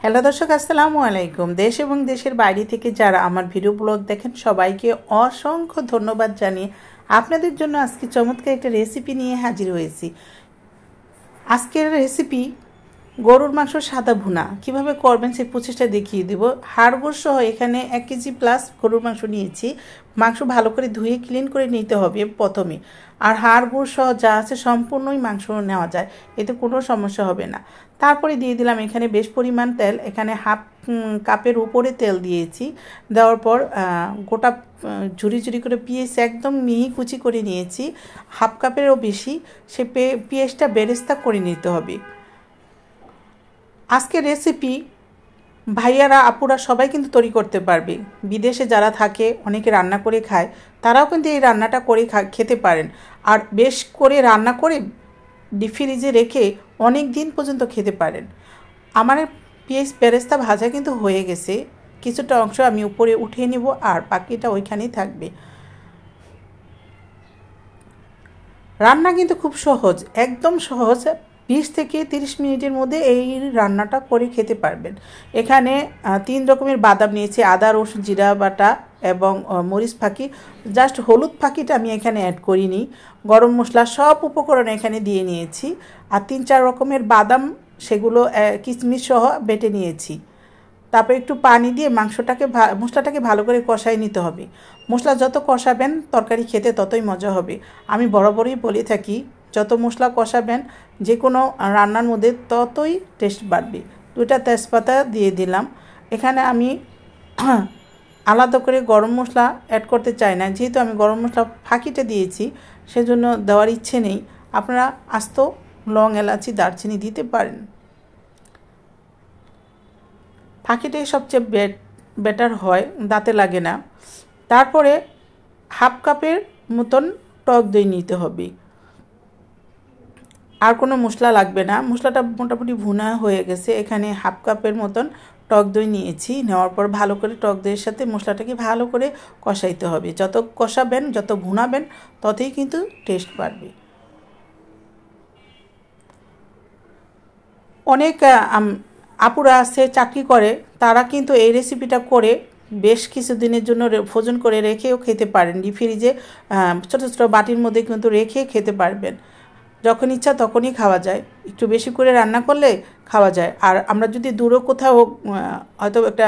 Hello দর্শক, আসসালামু আলাইকুম। দেশ এবং দেশের বাইরে থেকে যারা আমার ভিডিও ব্লগ দেখেন সবাইকে অসংখ্য ধন্যবাদ জানিয়ে আপনাদের জন্য আজকে চমৎকার একটা রেসিপি নিয়ে হাজির হয়েছি। আজকের রেসিপি গরুর মাংস সাদা ভুনা কিভাবে করবেন সেই প্রচেষ্টা দেখিয়ে দেব। হাড়গোড় সহ এখানে 1 কেজি প্লাস গরুর মাংস নিয়েছি। মাংস ভালো করে ধুয়ে ক্লিন করে নিতে হবে প্রথমে। আর হাড়গোড় সহ যা আছে সম্পূর্ণই মাংস নেওয়া যায়, এতে কোনো সমস্যা হবে না। তারপরে দিয়ে দিলাম এখানে বেশ পরিমাণ তেল। এখানে হাফ কাপের উপরে তেল দিয়েছি। দেওয়ার পর গোটা ঝুরি ঝুরি করে পেঁয়াজ একদম মিহি কুচি করে নিয়েছি, হাফ কাপেরও বেশি। সে পেঁয়াজটা বেরেস্তা করে নিতে হবে। আজকের রেসিপি ভাইয়ারা আপুরা সবাই কিন্তু তৈরি করতে পারবে। বিদেশে যারা থাকে, অনেকে রান্না করে খায়, তারাও কিন্তু এই রান্নাটা করে খেতে পারেন। আর বেশ করে রান্না করে ডিপ ফ্রিজে রেখে অনেক দিন পর্যন্ত খেতে পারেন। আমার পেঁয়াজ বেরেস্তা ভাজা কিন্তু হয়ে গেছে। কিছুটা অংশ আমি উপরে উঠিয়ে নিব আর বাকিটা ওইখানেই থাকবে। রান্না কিন্তু খুব সহজ, একদম সহজ। 20 থেকে 30 মিনিটের মধ্যে এই রান্নাটা করে খেতে পারবেন। এখানে 3 রকমের বাদাম নিয়েছি, আদা রসুন জিরা বাটা এবং মরিচ ফাঁকি। জাস্ট হলুদ ফাঁকিটা আমি এখানে অ্যাড করিনি। গরম মশলা সব উপকরণ এখানে দিয়ে নিয়েছি। আর 3-4 রকমের বাদাম, সেগুলো কিশমিশ সহ বেটে নিয়েছি। তারপর একটু পানি দিয়ে মশলাটাকে ভালো করে কষাই নিতে হবে। মশলা যত কষাবেন তরকারি খেতে ততই মজা হবে। আমি বরাবরই বলে থাকি, যত মশলা কষাবেন যে কোনো রান্নার মধ্যে ততই টেস্ট বাড়বে। 2টা তেজপাতা দিয়ে দিলাম। এখানে আমি আলাদা করে গরম মশলা অ্যাড করতে চাই না, যেহেতু আমি গরম মশলা ফাঁকিটা দিয়েছি, সেজন্য দেওয়ার ইচ্ছে নেই। আপনারা আস্ত লং এলাচি দারচিনি দিতে পারেন। ফাঁকিটাই সবচেয়ে বেটার হয়, দাঁতে লাগে না। তারপরে হাফ কাপের মতন টক দই নিতে হবে। আর কোনো মশলা লাগবে না। মশলাটা মোটামুটি ভুনা হয়ে গেছে। এখানে হাফ কাপের মতন টক দই নিয়েছি। নেওয়ার পর ভালো করে টক দইয়ের সাথে মশলাটাকে ভালো করে কষাইতে হবে। যত কষাবেন, যত ভুনাবেন, ততই কিন্তু টেস্ট বাড়বে। অনেক আপুরা আছে চাকরি করে, তারা কিন্তু এই রেসিপিটা করে বেশ কিছুদিনের জন্য ফ্রোজেন করে রেখেও খেতে পারেন। ডিপ ফ্রিজে ছোটো ছোটো বাটির মধ্যে কিন্তু রেখে খেতে পারবেন। যখন ইচ্ছা তখনই খাওয়া যায়। একটু বেশি করে রান্না করলে খাওয়া যায়। আর আমরা যদি দূরে কোথাও হয়তো একটা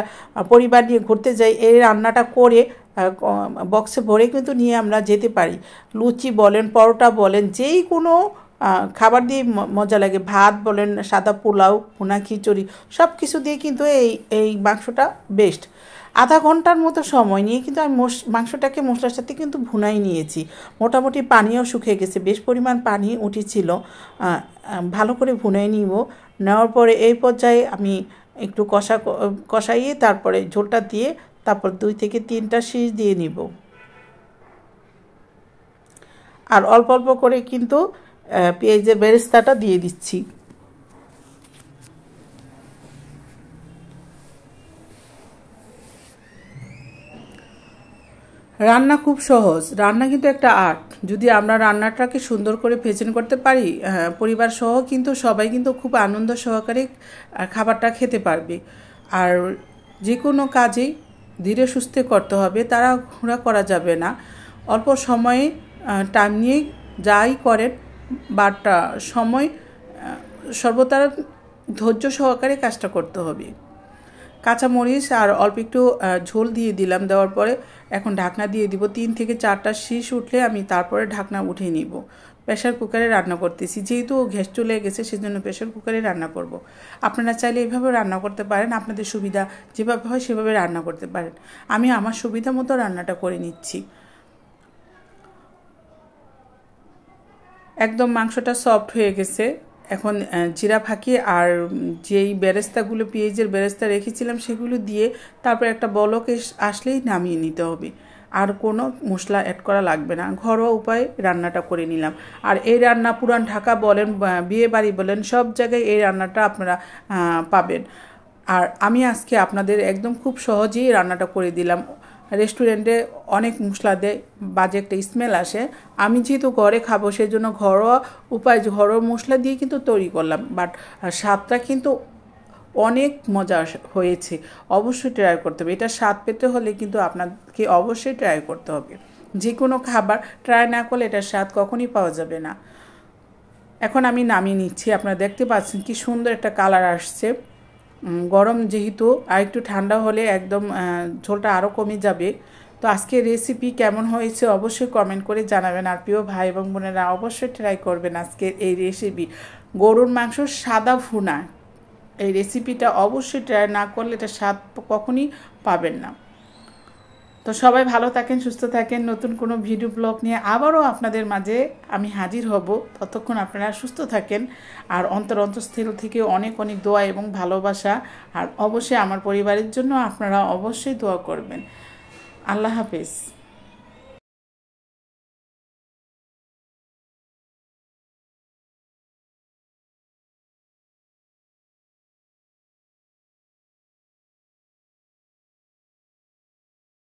পরিবার নিয়ে ঘুরতে যাই, এই রান্নাটা করে বক্সে ভরে কিন্তু নিয়ে আমরা যেতে পারি। লুচি বলেন, পরোটা বলেন, যেই কোনো খাবার দিয়ে মজা লাগে। ভাত বলেন, সাদা পোলাও, ভুনা খিচুড়ি, সব কিছু দিয়ে কিন্তু এই মাংসটা বেস্ট। আধা ঘন্টার মতো সময় নিয়ে কিন্তু আমি মাংসটাকে মশলার সাথে কিন্তু ভুনাই নিয়েছি। মোটামুটি পানিও শুকিয়ে গেছে, বেশ পরিমাণ পানি উঠেছিল। ভালো করে ভুনাই নিব। নেওয়ার পরে এই পর্যায়ে আমি একটু কষাইয়ে তারপরে ঝোলটা দিয়ে তারপর 2 থেকে 3টা শীষ দিয়ে নিব। আর অল্প অল্প করে কিন্তু পেঁয়াজের বেরেস্তাটা দিয়ে দিচ্ছি। রান্না খুব সহজ, রান্না কিন্তু একটা আর্ট। যদি আমরা রান্নাটাকে সুন্দর করে প্রেজেন্ট করতে পারি, পরিবার সহ কিন্তু সবাই কিন্তু খুব আনন্দ সহকারে খাবারটা খেতে পারবে। আর যে কোনো কাজেই ধীরে সুস্থে করতে হবে, তাড়াহুড়া করা যাবে না। অল্প সময়ে টাইম নিয়ে যাই করেন, বাট সময় সর্বদা ধৈর্য সহকারে কাজটা করতে হবে। কাঁচামরিচ আর অল্প একটু ঝোল দিয়ে দিলাম। দেওয়ার পরে এখন ঢাকনা দিয়ে দিব। 3 থেকে 4টা শীষ উঠলে আমি তারপরে ঢাকনা উঠিয়ে নিব। প্রেশার কুকারে রান্না করতেছি, যেহেতু গ্যাস চলে গেছে সেজন্য প্রেশার কুকারে রান্না করব। আপনারা চাইলে এইভাবে রান্না করতে পারেন, আপনাদের সুবিধা যেভাবে হয় সেভাবে রান্না করতে পারেন। আমি আমার সুবিধা মতো রান্নাটা করে নিচ্ছি। একদম মাংসটা সফট হয়ে গেছে। এখন জিরা ফাঁকি আর যেই বেরেস্তাগুলো, পেঁয়াজের বেরেস্তা রেখেছিলাম, সেগুলো দিয়ে তারপর একটা বলক আসলেই নামিয়ে নিতে হবে। আর কোনো মশলা অ্যাড করা লাগবে না। ঘরোয়া উপায়ে রান্নাটা করে নিলাম। আর এই রান্না পুরান ঢাকা বলেন, বিয়ে বাড়ি বলেন, সব জায়গায় এই রান্নাটা আপনারা পাবেন। আর আমি আজকে আপনাদের একদম খুব সহজেই রান্নাটা করে দিলাম। রেস্টুরেন্টে অনেক মশলা দেয়, বাজে একটা স্মেল আসে। আমি যেহেতু ঘরে খাবো সেজন্য ঘরোয়া উপায়, ঘরোয়া মশলা দিয়ে কিন্তু তৈরি করলাম, বাট স্বাদটা কিন্তু অনেক মজা হয়েছে। অবশ্যই ট্রাই করতে হবে। এটা স্বাদ পেতে হলে কিন্তু আপনাকে অবশ্যই ট্রাই করতে হবে। যে কোনো খাবার ট্রাই না করলে এটার স্বাদ কখনই পাওয়া যাবে না। এখন আমি নামিয়ে নিচ্ছি। আপনারা দেখতে পাচ্ছেন কি সুন্দর একটা কালার আসছে। গরম যেহেতু, আর একটু ঠান্ডা হলে একদম ঝোলটা আরও কমে যাবে। তো আজকে রেসিপি কেমন হয়েছে অবশ্যই কমেন্ট করে জানাবেন। আর প্রিয় ভাই এবং বোনেরা অবশ্যই ট্রাই করবেন আজকের এই রেসিপি, গরুর মাংস সাদা ভুনা। এই রেসিপিটা অবশ্যই ট্রাই না করলে এটা স্বাদ কখনই পাবেন না। তো সবাই ভালো থাকেন, সুস্থ থাকেন। নতুন কোনো ভিডিও ব্লগ নিয়ে আবারও আপনাদের মাঝে আমি হাজির হব। ততক্ষণ আপনারা সুস্থ থাকেন। আর অন্তঃস্থল থেকে অনেক অনেক দোয়া এবং ভালোবাসা। আর অবশ্যই আমার পরিবারের জন্য আপনারা অবশ্যই দোয়া করবেন। আল্লাহ হাফেজ।